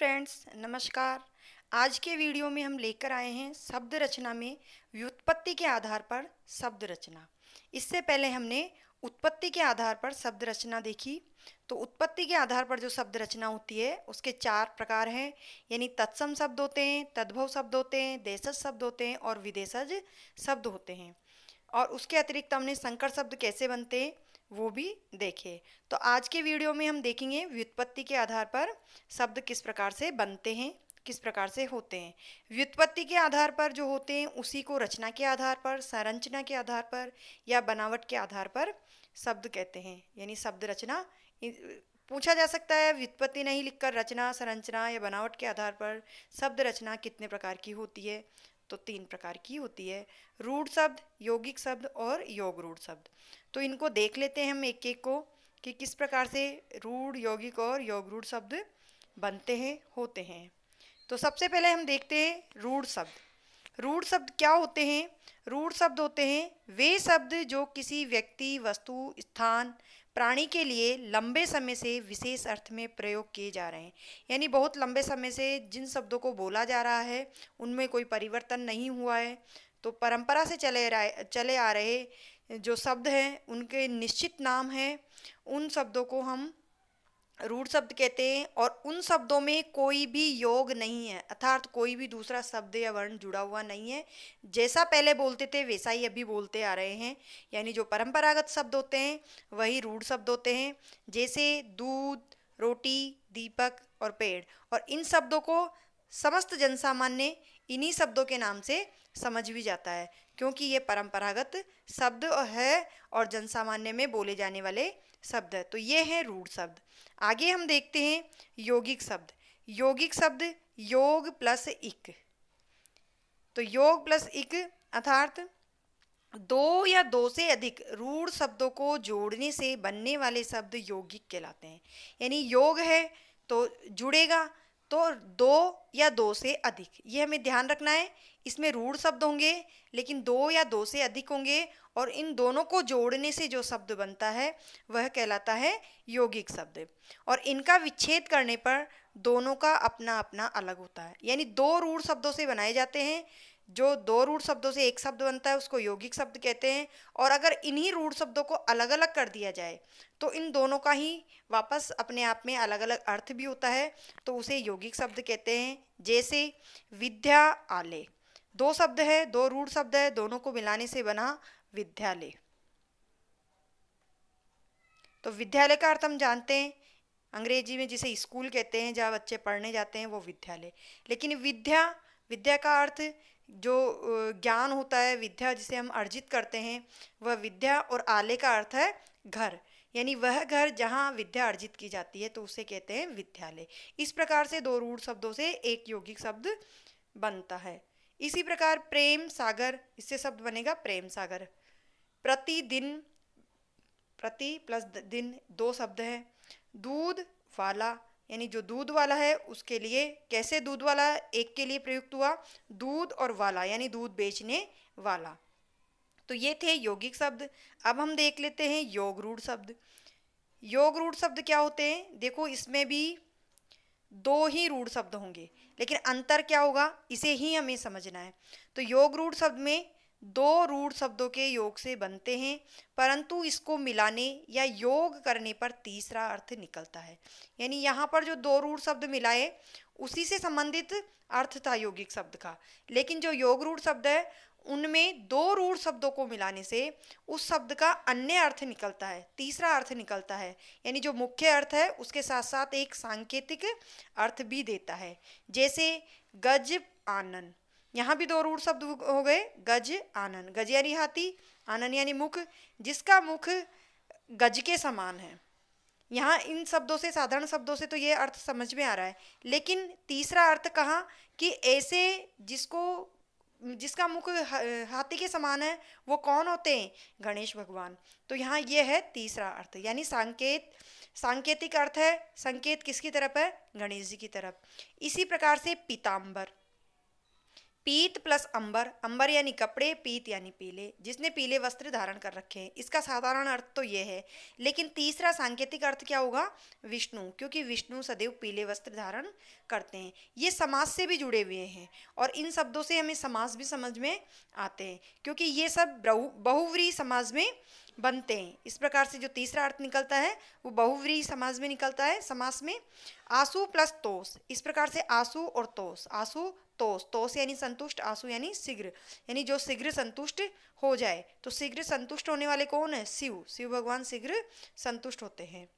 Friends, नमस्कार। आज के वीडियो में हम लेकर आए हैं शब्द रचना में व्युत्पत्ति के आधार पर शब्द रचना। इससे पहले हमने उत्पत्ति के आधार पर शब्द रचना देखी। तो उत्पत्ति के आधार पर जो शब्द रचना होती है उसके 4 प्रकार हैं, यानी तत्सम शब्द होते हैं, तद्भव शब्द होते हैं, देशज शब्द होते हैं और विदेशज शब्द होते हैं। और उसके अतिरिक्त हमने संकर शब्द कैसे बनते हैं वो भी देखे। तो आज के वीडियो में हम देखेंगे व्युत्पत्ति के आधार पर शब्द किस प्रकार से बनते हैं, किस प्रकार से होते हैं। व्युत्पत्ति के आधार पर जो होते हैं उसी को रचना के आधार पर, संरचना के आधार पर या बनावट के आधार पर शब्द कहते हैं, यानी शब्द रचना। पूछा जा सकता है व्युत्पत्ति नहीं लिखकर रचना, संरचना या बनावट के आधार पर शब्द रचना कितने प्रकार की होती है। तो 3 प्रकार की होती है, रूढ़ शब्द, यौगिक शब्द और योग रूढ़ शब्द। तो इनको देख लेते हैं हम एक एक को कि किस प्रकार से रूढ़, यौगिक और योग रूढ़ शब्द बनते हैं, होते हैं। तो सबसे पहले हम देखते हैं रूढ़ शब्द। रूढ़ शब्द क्या होते हैं? रूढ़ शब्द होते हैं वे शब्द जो किसी व्यक्ति, वस्तु, स्थान, प्राणी के लिए लंबे समय से विशेष अर्थ में प्रयोग किए जा रहे हैं। यानी बहुत लंबे समय से जिन शब्दों को बोला जा रहा है उनमें कोई परिवर्तन नहीं हुआ है। तो परंपरा से चले आ रहे जो शब्द हैं उनके निश्चित नाम हैं, उन शब्दों को हम रूढ़ शब्द कहते हैं। और उन शब्दों में कोई भी योग नहीं है, अर्थात कोई भी दूसरा शब्द या वर्ण जुड़ा हुआ नहीं है। जैसा पहले बोलते थे वैसा ही अभी बोलते आ रहे हैं, यानी जो परंपरागत शब्द होते हैं वही रूढ़ शब्द होते हैं। जैसे दूध, रोटी, दीपक और पेड़। और इन शब्दों को समस्त जनसामान्य इन्हीं शब्दों के नाम से समझ भी जाता है, क्योंकि ये परंपरागत शब्द है और जनसामान्य में बोले जाने वाले शब्द है। तो ये है रूढ़ शब्द। आगे हम देखते हैं यौगिक शब्द। यौगिक शब्द योग प्लस इक। तो योग प्लस इक अर्थात 2 या 2 से अधिक रूढ़ शब्दों को जोड़ने से बनने वाले शब्द यौगिक कहलाते हैं। यानी योग है तो जुड़ेगा तो 2 या 2 से अधिक, ये हमें ध्यान रखना है। इसमें रूढ़ शब्द होंगे लेकिन 2 या 2 से अधिक होंगे और इन दोनों को जोड़ने से जो शब्द बनता है वह कहलाता है यौगिक शब्द। और इनका विच्छेद करने पर दोनों का अपना अपना अलग होता है। यानी 2 रूढ़ शब्दों से बनाए जाते हैं, जो 2 रूढ़ शब्दों से एक शब्द बनता है उसको यौगिक शब्द कहते हैं। और अगर इन्हीं रूढ़ शब्दों को अलग अलग कर दिया जाए तो इन दोनों का ही वापस अपने आप में अलग अलग अर्थ भी होता है, तो उसे यौगिक शब्द कहते हैं। जैसे विद्या, आलय, 2 शब्द है, 2 रूढ़ शब्द है, दोनों को मिलाने से बना विद्यालय। तो विद्यालय का अर्थ हम जानते हैं, अंग्रेजी में जिसे स्कूल कहते हैं, जहाँ बच्चे पढ़ने जाते हैं वो विद्यालय। लेकिन विद्या का अर्थ जो ज्ञान होता है, विद्या जिसे हम अर्जित करते हैं वह विद्या। और आलय का अर्थ है घर, यानी वह घर जहाँ विद्या अर्जित की जाती है, तो उसे कहते हैं विद्यालय। इस प्रकार से 2 रूढ़ शब्दों से एक यौगिक शब्द बनता है। इसी प्रकार प्रेम सागर, इससे शब्द बनेगा प्रेम सागर। प्रतिदिन, प्रति प्लस दिन 2 शब्द हैं। दूध वाला, यानी जो दूध वाला है उसके लिए, कैसे दूध वाला एक के लिए प्रयुक्त हुआ, दूध और वाला यानी दूध बेचने वाला। तो ये थे यौगिक शब्द। अब हम देख लेते हैं योग रूढ़ शब्द। योग रूढ़ शब्द क्या होते हैं? देखो इसमें भी 2 ही रूढ़ शब्द होंगे, लेकिन अंतर क्या होगा इसे ही हमें समझना है। तो योग रूढ़ शब्द में 2 रूढ़ शब्दों के योग से बनते हैं, परंतु इसको मिलाने या योग करने पर तीसरा अर्थ निकलता है। यानी यहाँ पर जो 2 रूढ़ शब्द मिलाए उसी से संबंधित अर्थ था यौगिक शब्द का, लेकिन जो योग रूढ़ शब्द है उनमें 2 रूढ़ शब्दों को मिलाने से उस शब्द का अन्य अर्थ निकलता है, तीसरा अर्थ निकलता है। यानी जो मुख्य अर्थ है उसके साथ साथ एक सांकेतिक अर्थ भी देता है। जैसे गज आनन, यहाँ भी 2 रूढ़ शब्द हो गए, गज आनन। गज यानी हाथी, आनन यानी मुख, जिसका मुख गज के समान है। यहाँ इन शब्दों से, साधारण शब्दों से तो ये अर्थ समझ में आ रहा है, लेकिन तीसरा अर्थ कहाँ कि ऐसे जिसका मुख हाथी के समान है वो कौन होते हैं? गणेश भगवान। तो यहाँ ये है तीसरा अर्थ, यानी सांकेतिक अर्थ है। संकेत किसकी तरफ है? गणेश जी की तरफ। इसी प्रकार से पीताम्बर, पीत प्लस अंबर, अंबर यानी कपड़े, पीत यानी पीले, जिसने पीले वस्त्र धारण कर रखे हैं। इसका साधारण अर्थ तो ये है, लेकिन तीसरा सांकेतिक अर्थ क्या होगा? विष्णु, क्योंकि विष्णु सदैव पीले वस्त्र धारण करते हैं। ये समास से भी जुड़े हुए हैं और इन शब्दों से हमें समास भी समझ में आते हैं, क्योंकि ये सब बहुव्रीहि समास में बनते हैं। इस प्रकार से जो तीसरा अर्थ निकलता है वो बहुव्रीहि समास में निकलता है, समास में। आसु प्लस तोष, इस प्रकार से आसु और तोष, आसु तोष, तोष यानी संतुष्ट, आसु यानी शीघ्र, यानी जो शीघ्र संतुष्ट हो जाए। तो शीघ्र संतुष्ट होने वाले कौन है? शिव, शिव भगवान शीघ्र संतुष्ट होते हैं।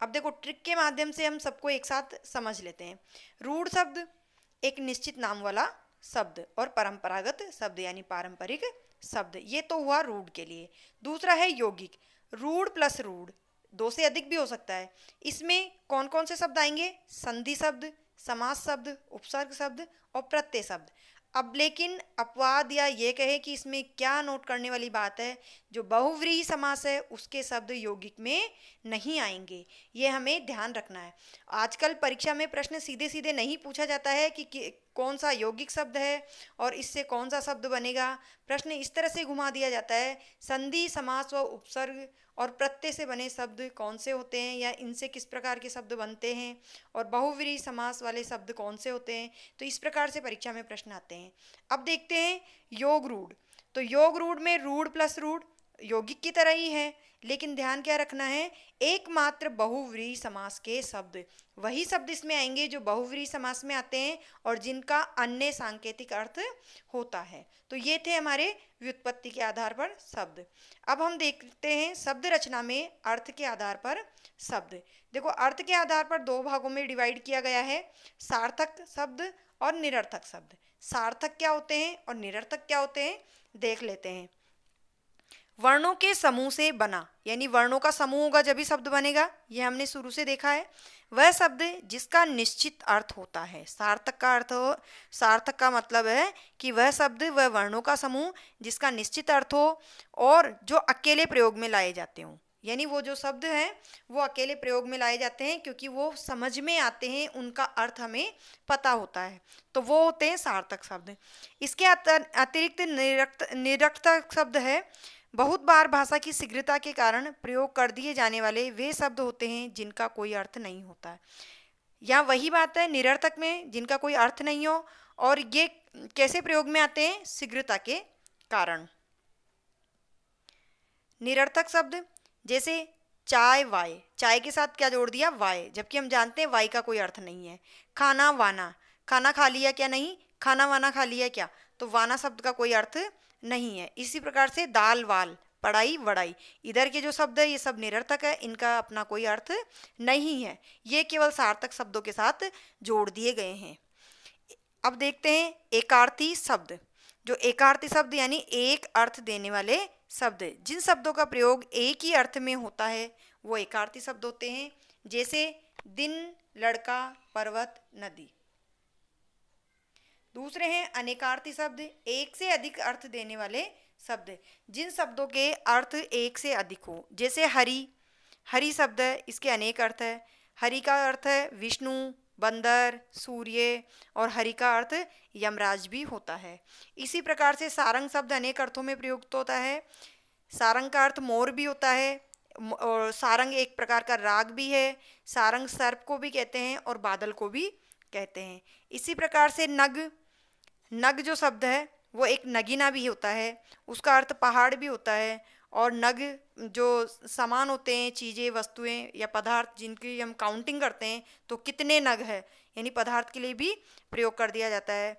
अब देखो ट्रिक के माध्यम से हम सबको एक साथ समझ लेते हैं। रूढ़ शब्द एक निश्चित नाम वाला शब्द और परंपरागत शब्द यानी पारंपरिक शब्द, ये तो हुआ रूढ़ के लिए। दूसरा है यौगिक, रूढ़ प्लस रूढ़, दो से अधिक भी हो सकता है। इसमें कौन कौन से शब्द आएंगे? संधि शब्द, समास शब्द, उपसर्ग शब्द और प्रत्यय शब्द। अब लेकिन अपवाद या ये कहे कि इसमें क्या नोट करने वाली बात है, जो बहुव्रीहि समास है उसके शब्द यौगिक में नहीं आएंगे, ये हमें ध्यान रखना है। आजकल परीक्षा में प्रश्न सीधे सीधे नहीं पूछा जाता है कि कौन सा यौगिक शब्द है और इससे कौन सा शब्द बनेगा। प्रश्न इस तरह से घुमा दिया जाता है, संधि, समास व उपसर्ग और प्रत्यय से बने शब्द कौन से होते हैं या इनसे किस प्रकार के शब्द बनते हैं, और बहुव्रीहि समास वाले शब्द कौन से होते हैं। तो इस प्रकार से परीक्षा में प्रश्न आते हैं। अब देखते हैं योग रूढ़। तो योग रूढ़ में रूढ़ प्लस रूढ़ यौगिक की तरह ही है, लेकिन ध्यान क्या रखना है? एकमात्र बहुव्रीहि समास के शब्द, वही शब्द इसमें आएंगे जो बहुव्रीहि समास में आते हैं और जिनका अन्य सांकेतिक अर्थ होता है। तो ये थे हमारे व्युत्पत्ति के आधार पर शब्द। अब हम देखते हैं शब्द रचना में अर्थ के आधार पर शब्द। देखो अर्थ के आधार पर दो भागों में डिवाइड किया गया है, सार्थक शब्द और निरर्थक शब्द। सार्थक क्या होते हैं और निरर्थक क्या होते हैं, देख लेते हैं। वर्णों के समूह से बना, यानी वर्णों का समूह होगा जब भी शब्द बनेगा, ये हमने शुरू से देखा है। वह शब्द जिसका निश्चित अर्थ होता है। सार्थक का अर्थ हो, सार्थक का मतलब है कि वह शब्द, वह वर्णों का समूह जिसका निश्चित अर्थ हो और जो अकेले प्रयोग में लाए जाते हों, यानी वो जो शब्द हैं वो अकेले प्रयोग में लाए जाते हैं क्योंकि वो समझ में आते हैं, उनका अर्थ हमें पता होता है, तो वो होते हैं सार्थक शब्द। इसके अतिरिक्त निरर्थक शब्द है, बहुत बार भाषा की शीघ्रता के कारण प्रयोग कर दिए जाने वाले वे शब्द होते हैं जिनका कोई अर्थ नहीं होता है। यहाँ वही बात है निरर्थक में, जिनका कोई अर्थ नहीं हो, और ये कैसे प्रयोग में आते हैं? शीघ्रता के कारण। निरर्थक शब्द जैसे चाय, वाय, चाय के साथ क्या जोड़ दिया? वाय, जबकि हम जानते हैं वाय का कोई अर्थ नहीं है। खाना, वाना, खाना खा लिया क्या? नहीं। खाना वाना खा लिया क्या? तो वाना शब्द का कोई अर्थ नहीं है। इसी प्रकार से दाल, वाल, पढ़ाई, वढ़ाई, इधर के जो शब्द है ये सब निरर्थक है, इनका अपना कोई अर्थ नहीं है, ये केवल सार्थक शब्दों के साथ जोड़ दिए गए हैं। अब देखते हैं एकार्थी शब्द। जो एकार्थी शब्द यानी एक अर्थ देने वाले शब्द, जिन शब्दों का प्रयोग एक ही अर्थ में होता है वो एकार्थी शब्द होते हैं। जैसे दिन, लड़का, पर्वत, नदी। दूसरे हैं अनेकार्थी शब्द, एक से अधिक अर्थ देने वाले शब्द, जिन शब्दों के अर्थ एक से अधिक हो। जैसे हरि, हरि शब्द है, इसके अनेक अर्थ है। हरि का अर्थ है विष्णु, बंदर, सूर्य, और हरि का अर्थ यमराज भी होता है। इसी प्रकार से सारंग शब्द अनेक अर्थों में प्रयुक्त होता है। सारंग का अर्थ मोर भी होता है, और सारंग एक प्रकार का राग भी है। सारंग सर्प को भी कहते हैं और बादल को भी कहते हैं। इसी प्रकार से नग, नग जो शब्द है वो एक नगीना भी होता है, उसका अर्थ पहाड़ भी होता है। और नग जो सामान होते हैं, चीज़ें, वस्तुएं या पदार्थ जिनकी हम काउंटिंग करते हैं, तो कितने नग है, यानी पदार्थ के लिए भी प्रयोग कर दिया जाता है।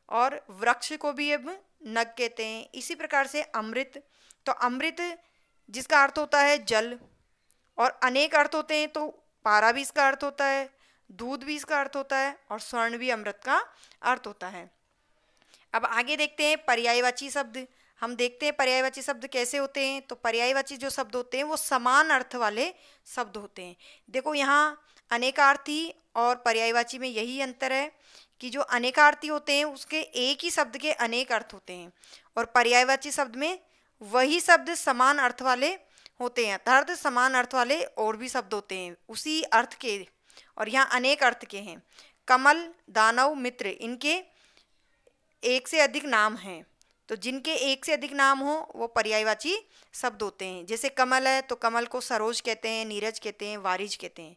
और वृक्ष को भी अब नग कहते हैं। इसी प्रकार से अमृत, तो अमृत जिसका अर्थ होता है जल, और अनेक अर्थ होते हैं, तो पारा भी इसका अर्थ होता है, दूध भी इसका अर्थ होता है, और स्वर्ण भी अमृत का अर्थ होता है। अब आगे देखते हैं पर्यायवाची शब्द। हम देखते हैं पर्यायवाची शब्द कैसे होते हैं। तो पर्यायवाची जो शब्द होते हैं वो समान अर्थ वाले शब्द होते हैं। देखो यहाँ अनेकार्थी और पर्यायवाची में यही अंतर है कि जो अनेकार्थी होते हैं उसके एक ही शब्द के अनेक अर्थ होते हैं, और पर्यायवाची शब्द में वही शब्द समान अर्थ वाले होते हैं। अर्थात समान अर्थ वाले और भी शब्द होते हैं उसी अर्थ के, और यहाँ अनेक अर्थ के हैं। कमल, दानव, मित्र, इनके एक से अधिक नाम हैं, तो जिनके एक से अधिक नाम हो वो पर्यायवाची शब्द होते हैं। जैसे कमल है तो कमल को सरोज कहते हैं, नीरज कहते हैं, वारिज कहते हैं,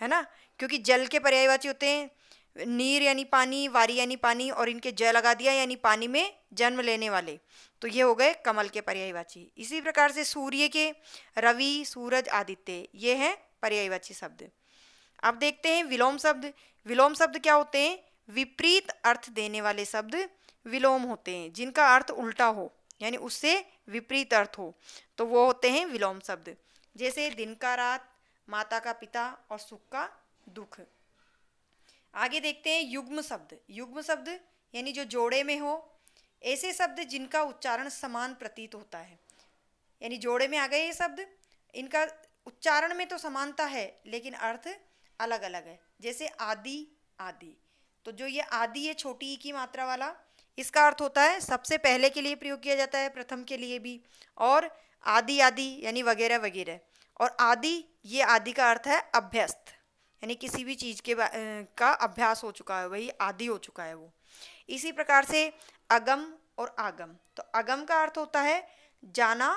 है ना। क्योंकि जल के पर्यायवाची होते हैं नीर यानी पानी, वारी यानी पानी, और इनके ज लगा दिया यानी पानी में जन्म लेने वाले, तो ये हो गए कमल के पर्यायवाची। इसी प्रकार से सूर्य के रवि, सूरज, आदित्य, ये हैं पर्यायवाची शब्द। अब देखते हैं विलोम शब्द। विलोम शब्द क्या होते हैं? विपरीत अर्थ देने वाले शब्द विलोम होते हैं, जिनका अर्थ उल्टा हो यानी उससे विपरीत अर्थ हो, तो वो होते हैं विलोम शब्द। जैसे दिन का रात, माता का पिता और सुख का दुख। आगे देखते हैं युग्म शब्द। युग्म शब्द यानी जो जोड़े में हो, ऐसे शब्द जिनका उच्चारण समान प्रतीत होता है, यानी जोड़े में आ गए ये शब्द, इनका उच्चारण में तो समानता है लेकिन अर्थ अलग अलग है। जैसे आदि, आदि, तो जो ये आदि है छोटी ई की मात्रा वाला, इसका अर्थ होता है सबसे पहले के लिए प्रयोग किया जाता है, प्रथम के लिए भी, और आदि आदि यानी वगैरह वगैरह। और आदि, ये आदि का अर्थ है अभ्यस्त, यानी किसी भी चीज़ के का अभ्यास हो चुका है, वही आदि हो चुका है वो। इसी प्रकार से अगम और आगम, तो अगम का अर्थ होता है जाना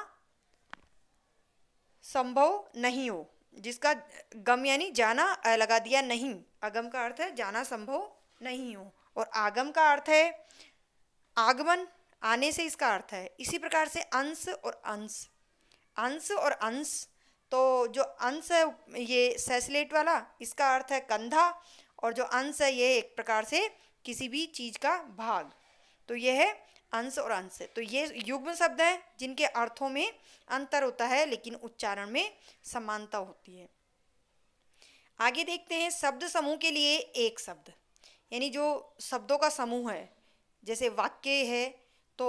संभव नहीं हो, जिसका गम यानी जाना लगा दिया नहीं, अगम का अर्थ है जाना संभव नहीं हो। और आगम का अर्थ है आगमन, आने से इसका अर्थ है। इसी प्रकार से अंश और अंश, अंश और अंश, तो जो अंश है ये सैसलेट वाला, इसका अर्थ है कंधा, और जो अंश है ये एक प्रकार से किसी भी चीज़ का भाग, तो ये है अंश और अंश। तो ये युग्म शब्द हैं जिनके अर्थों में अंतर होता है लेकिन उच्चारण में समानता होती है। आगे देखते हैं शब्द समूह के लिए एक शब्द, यानी जो शब्दों का समूह है, जैसे वाक्य है तो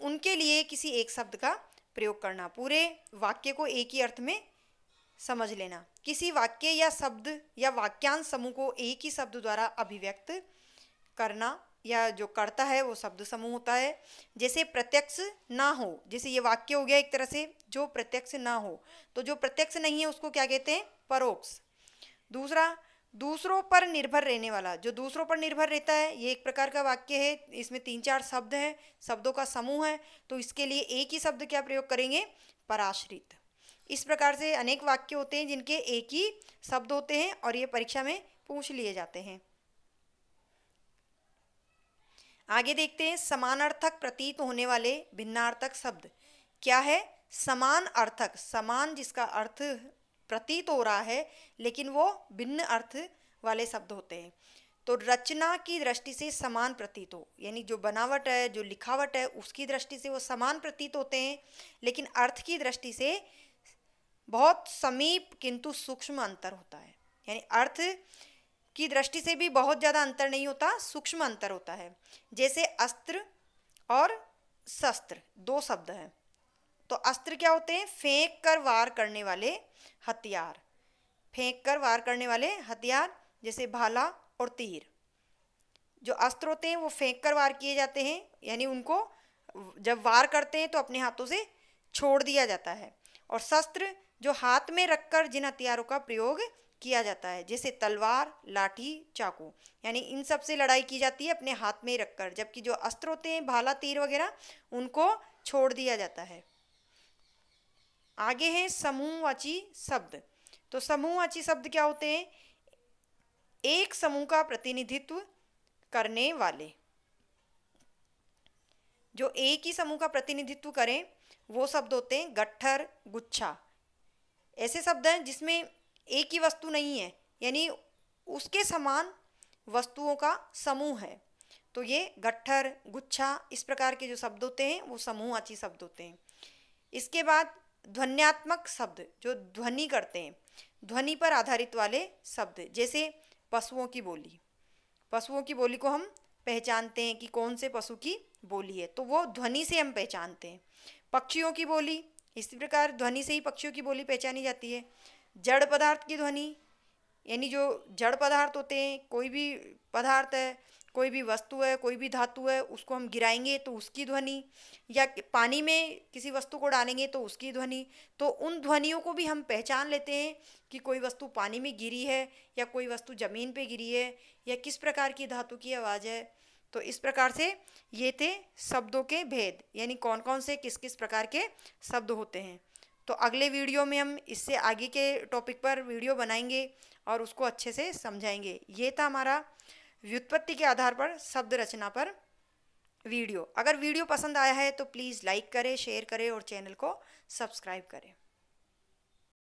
उनके लिए किसी एक शब्द का प्रयोग करना, पूरे वाक्य को एक ही अर्थ में समझ लेना। किसी वाक्य या शब्द या वाक्यांश समूह को एक ही शब्द द्वारा अभिव्यक्त करना या जो करता है वो शब्द समूह होता है। जैसे प्रत्यक्ष ना हो, जैसे ये वाक्य हो गया एक तरह से जो प्रत्यक्ष ना हो, तो जो प्रत्यक्ष नहीं है उसको क्या कहते हैं? परोक्ष। दूसरा, दूसरों पर निर्भर रहने वाला, जो दूसरों पर निर्भर रहता है, ये एक प्रकार का वाक्य है, इसमें 3-4 शब्द हैं, शब्दों का समूह है, तो इसके लिए एक ही शब्द क्या प्रयोग करेंगे? पराश्रित। इस प्रकार से अनेक वाक्य होते हैं जिनके एक ही शब्द होते हैं और ये परीक्षा में पूछ लिए जाते हैं। आगे देखते हैं समानार्थक प्रतीत होने वाले भिन्नार्थक शब्द। क्या है? समान अर्थक, समान जिसका अर्थ प्रतीत हो रहा है लेकिन वो भिन्न अर्थ वाले शब्द होते हैं। तो रचना की दृष्टि से समान प्रतीत हो, यानी जो बनावट है, जो लिखावट है, उसकी दृष्टि से वो समान प्रतीत होते हैं, लेकिन अर्थ की दृष्टि से बहुत समीप किंतु सूक्ष्म अंतर होता है। यानी अर्थ की दृष्टि से भी बहुत ज़्यादा अंतर नहीं होता, सूक्ष्म अंतर होता है। जैसे अस्त्र और शस्त्र, दो शब्द हैं, तो अस्त्र क्या होते हैं? फेंक कर वार करने वाले हथियार, फेंक कर वार करने वाले हथियार, जैसे भाला और तीर। जो अस्त्र होते हैं वो फेंक कर वार किए जाते हैं, यानी उनको जब वार करते हैं तो अपने हाथों से छोड़ दिया जाता है। और शस्त्र जो हाथ में रखकर जिन हथियारों का प्रयोग किया जाता है, जैसे तलवार, लाठी, चाकू, यानी इन सब से लड़ाई की जाती है अपने हाथ में रखकर, जबकि जो अस्त्र होते हैं भाला, तीर वगैरह, उनको छोड़ दिया जाता है। आगे हैं समूहवाची शब्द। तो समूहवाची शब्द क्या होते हैं? एक समूह का प्रतिनिधित्व करने वाले, जो एक ही समूह का प्रतिनिधित्व करें वो शब्द होते हैं गट्ठर, गुच्छा। ऐसे शब्द हैं जिसमें एक ही वस्तु नहीं है, यानी उसके समान वस्तुओं का समूह है, तो ये गट्ठर, गुच्छा, इस प्रकार के जो शब्द होते हैं वो समूहवाची शब्द होते हैं। इसके बाद ध्वन्यात्मक शब्द, जो ध्वनि करते हैं, ध्वनि पर आधारित वाले शब्द, जैसे पशुओं की बोली। पशुओं की बोली को हम पहचानते हैं कि कौन से पशु की बोली है, तो वो ध्वनि से हम पहचानते हैं। पक्षियों की बोली, इसी प्रकार ध्वनि से ही पक्षियों की बोली पहचानी जाती है। जड़ पदार्थ की ध्वनि, यानी जो जड़ पदार्थ होते हैं, कोई भी पदार्थ है, कोई भी वस्तु है, कोई भी धातु है, उसको हम गिराएंगे तो उसकी ध्वनि, या पानी में किसी वस्तु को डालेंगे तो उसकी ध्वनि, तो उन ध्वनियों को भी हम पहचान लेते हैं कि कोई वस्तु पानी में गिरी है या कोई वस्तु ज़मीन पे गिरी है या किस प्रकार की धातु की आवाज़ है। तो इस प्रकार से ये थे शब्दों के भेद, यानी कौन कौन से किस किस प्रकार के शब्द होते हैं। तो अगले वीडियो में हम इससे आगे के टॉपिक पर वीडियो बनाएंगे और उसको अच्छे से समझाएंगे। ये था हमारा व्युत्पत्ति के आधार पर शब्द रचना पर वीडियो। अगर वीडियो पसंद आया है तो प्लीज़ लाइक करें, शेयर करें और चैनल को सब्सक्राइब करें।